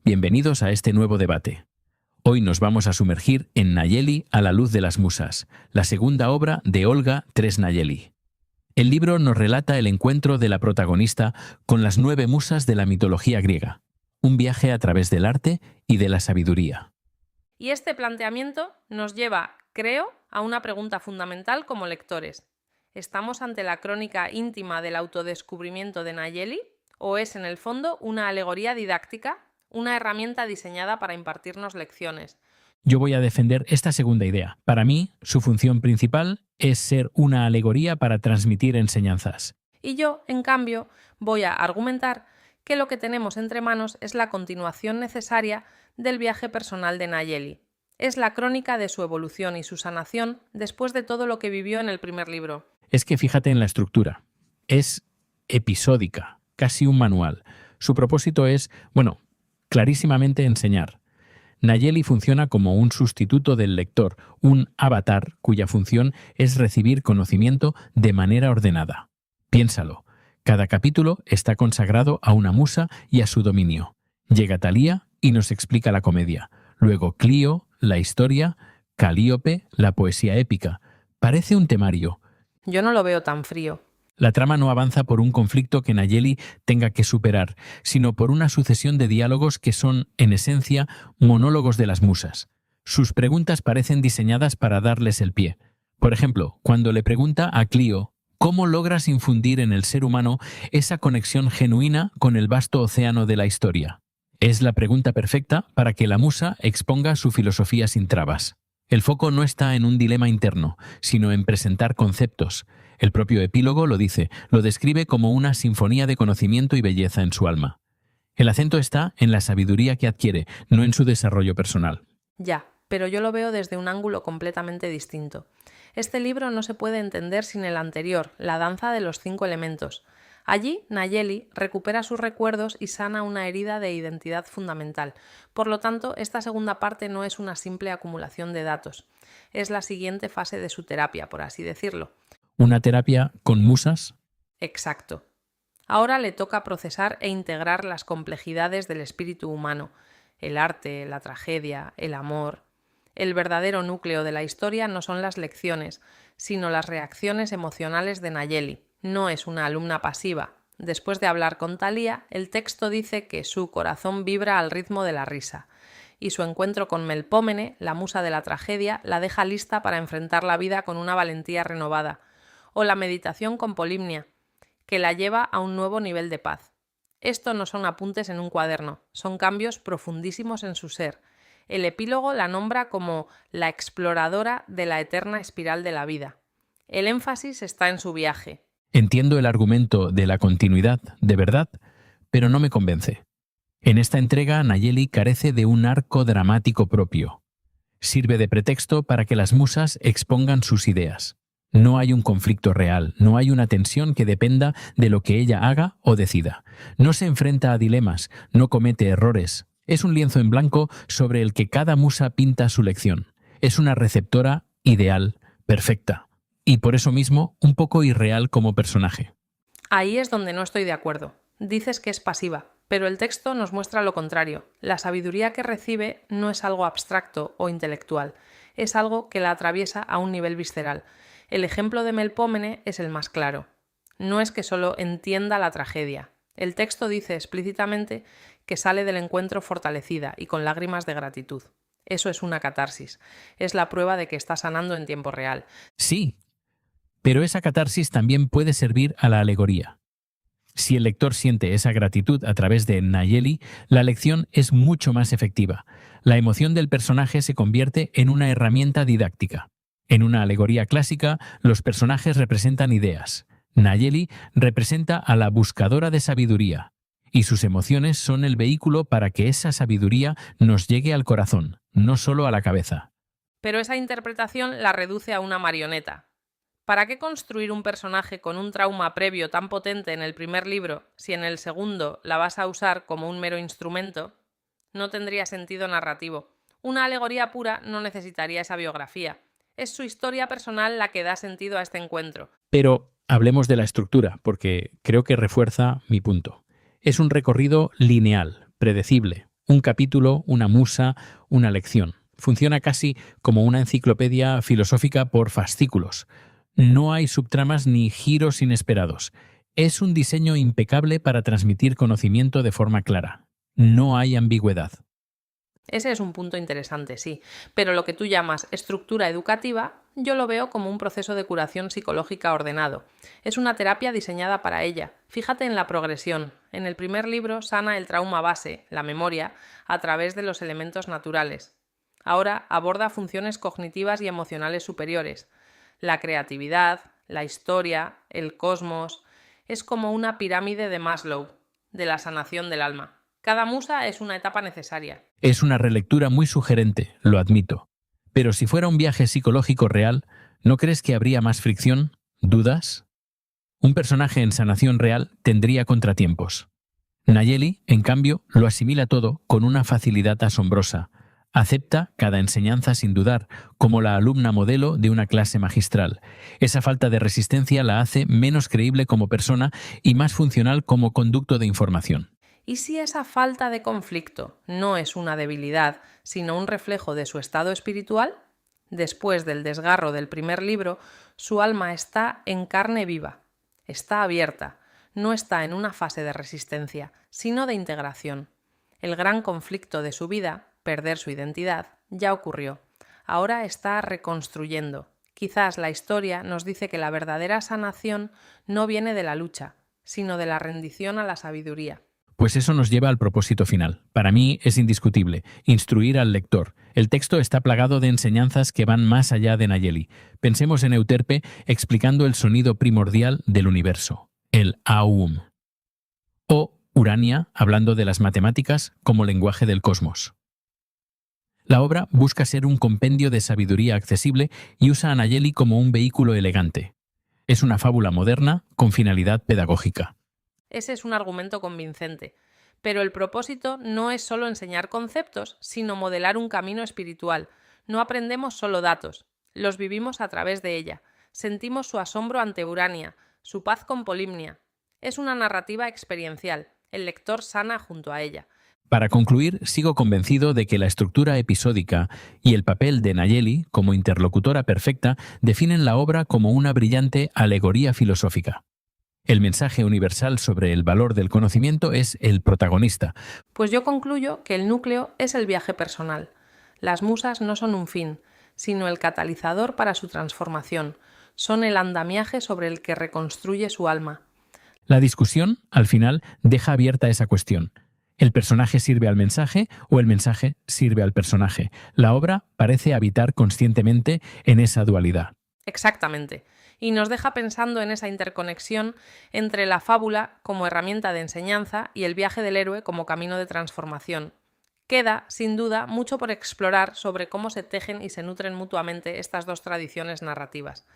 Bienvenidos a este nuevo debate. Hoy nos vamos a sumergir en Nayeli a la luz de las musas, la segunda obra de Olga Tresnayeli. El libro nos relata el encuentro de la protagonista con las 9 musas de la mitología griega, un viaje a través del arte y de la sabiduría. Y este planteamiento nos lleva, creo, a una pregunta fundamental como lectores. ¿Estamos ante la crónica íntima del autodescubrimiento de Nayeli o es, en el fondo, una alegoría didáctica, una herramienta diseñada para impartirnos lecciones? Yo voy a defender esta segunda idea. Para mí, su función principal es ser una alegoría para transmitir enseñanzas. Y yo, en cambio, voy a argumentar que lo que tenemos entre manos es la continuación necesaria del viaje personal de Nayeli. Es la crónica de su evolución y su sanación después de todo lo que vivió en el primer libro. Es que fíjate en la estructura. Es episódica, casi un manual. Su propósito es, clarísimamente enseñar. Nayeli funciona como un sustituto del lector, un avatar cuya función es recibir conocimiento de manera ordenada. Piénsalo. Cada capítulo está consagrado a una musa y a su dominio. Llega Talía y nos explica la comedia. Luego Clío, la historia, Calíope, la poesía épica. Parece un temario. Yo no lo veo tan frío. La trama no avanza por un conflicto que Nayeli tenga que superar, sino por una sucesión de diálogos que son, en esencia, monólogos de las musas. Sus preguntas parecen diseñadas para darles el pie. Por ejemplo, cuando le pregunta a Clío, ¿cómo logras infundir en el ser humano esa conexión genuina con el vasto océano de la historia? Es la pregunta perfecta para que la musa exponga su filosofía sin trabas. El foco no está en un dilema interno, sino en presentar conceptos. El propio epílogo lo dice, lo describe como una sinfonía de conocimiento y belleza en su alma. El acento está en la sabiduría que adquiere, no en su desarrollo personal. Ya, pero yo lo veo desde un ángulo completamente distinto. Este libro no se puede entender sin el anterior, la danza de los 5 elementos. Allí, Nayeli recupera sus recuerdos y sana una herida de identidad fundamental. Por lo tanto, esta segunda parte no es una simple acumulación de datos. Es la siguiente fase de su terapia, por así decirlo. ¿Una terapia con musas? Exacto. Ahora le toca procesar e integrar las complejidades del espíritu humano, el arte, la tragedia, el amor. El verdadero núcleo de la historia no son las lecciones, sino las reacciones emocionales de Nayeli. No es una alumna pasiva. Después de hablar con Talía, el texto dice que su corazón vibra al ritmo de la risa, y su encuentro con Melpómene, la musa de la tragedia, la deja lista para enfrentar la vida con una valentía renovada. O la meditación con Polimnia, que la lleva a un nuevo nivel de paz. Esto no son apuntes en un cuaderno, son cambios profundísimos en su ser. El epílogo la nombra como la exploradora de la eterna espiral de la vida. El énfasis está en su viaje. Entiendo el argumento de la continuidad, de verdad, pero no me convence. En esta entrega, Nayeli carece de un arco dramático propio. Sirve de pretexto para que las musas expongan sus ideas. No hay un conflicto real, no hay una tensión que dependa de lo que ella haga o decida. No se enfrenta a dilemas, no comete errores. Es un lienzo en blanco sobre el que cada musa pinta su lección. Es una receptora ideal, perfecta. Y por eso mismo, un poco irreal como personaje. Ahí es donde no estoy de acuerdo. Dices que es pasiva, pero el texto nos muestra lo contrario. La sabiduría que recibe no es algo abstracto o intelectual, es algo que la atraviesa a un nivel visceral. El ejemplo de Melpómene es el más claro. No es que solo entienda la tragedia. El texto dice explícitamente que sale del encuentro fortalecida y con lágrimas de gratitud. Eso es una catarsis. Es la prueba de que está sanando en tiempo real. Sí, pero esa catarsis también puede servir a la alegoría. Si el lector siente esa gratitud a través de Nayeli, la lección es mucho más efectiva. La emoción del personaje se convierte en una herramienta didáctica. En una alegoría clásica, los personajes representan ideas. Nayeli representa a la buscadora de sabiduría, y sus emociones son el vehículo para que esa sabiduría nos llegue al corazón, no solo a la cabeza. Pero esa interpretación la reduce a una marioneta. ¿Para qué construir un personaje con un trauma previo tan potente en el primer libro si en el segundo la vas a usar como un mero instrumento? No tendría sentido narrativo. Una alegoría pura no necesitaría esa biografía. Es su historia personal la que da sentido a este encuentro. Pero hablemos de la estructura, porque creo que refuerza mi punto. Es un recorrido lineal, predecible. Un capítulo, una musa, una lección. Funciona casi como una enciclopedia filosófica por fascículos. No hay subtramas ni giros inesperados. Es un diseño impecable para transmitir conocimiento de forma clara. No hay ambigüedad. Ese es un punto interesante, sí, pero lo que tú llamas estructura educativa, yo lo veo como un proceso de curación psicológica ordenado. Es una terapia diseñada para ella. Fíjate en la progresión. En el primer libro sana el trauma base, la memoria, a través de los elementos naturales. Ahora aborda funciones cognitivas y emocionales superiores. La creatividad, la historia, el cosmos. Es como una pirámide de Maslow, de la sanación del alma. Cada musa es una etapa necesaria. Es una relectura muy sugerente, lo admito. Pero si fuera un viaje psicológico real, ¿no crees que habría más fricción? ¿Dudas? Un personaje en sanación real tendría contratiempos. Nayeli, en cambio, lo asimila todo con una facilidad asombrosa. Acepta cada enseñanza sin dudar, como la alumna modelo de una clase magistral. Esa falta de resistencia la hace menos creíble como persona y más funcional como conducto de información. ¿Y si esa falta de conflicto no es una debilidad, sino un reflejo de su estado espiritual? Después del desgarro del primer libro, su alma está en carne viva, está abierta, no está en una fase de resistencia, sino de integración. El gran conflicto de su vida, perder su identidad, ya ocurrió. Ahora está reconstruyendo. Quizás la historia nos dice que la verdadera sanación no viene de la lucha, sino de la rendición a la sabiduría. Pues eso nos lleva al propósito final. Para mí es indiscutible, instruir al lector. El texto está plagado de enseñanzas que van más allá de Nayeli. Pensemos en Euterpe explicando el sonido primordial del universo, el Aum. O Urania hablando de las matemáticas como lenguaje del cosmos. La obra busca ser un compendio de sabiduría accesible y usa a Nayeli como un vehículo elegante. Es una fábula moderna con finalidad pedagógica. Ese es un argumento convincente. Pero el propósito no es solo enseñar conceptos, sino modelar un camino espiritual. No aprendemos solo datos, los vivimos a través de ella. Sentimos su asombro ante Urania, su paz con Polimnia. Es una narrativa experiencial. El lector sana junto a ella. Para concluir, sigo convencido de que la estructura episódica y el papel de Nayeli como interlocutora perfecta definen la obra como una brillante alegoría filosófica. El mensaje universal sobre el valor del conocimiento es el protagonista. Pues yo concluyo que el núcleo es el viaje personal. Las musas no son un fin, sino el catalizador para su transformación. Son el andamiaje sobre el que reconstruye su alma. La discusión, al final, deja abierta esa cuestión. ¿El personaje sirve al mensaje o el mensaje sirve al personaje? La obra parece habitar conscientemente en esa dualidad. Exactamente. Y nos deja pensando en esa interconexión entre la fábula como herramienta de enseñanza y el viaje del héroe como camino de transformación. Queda, sin duda, mucho por explorar sobre cómo se tejen y se nutren mutuamente estas dos tradiciones narrativas.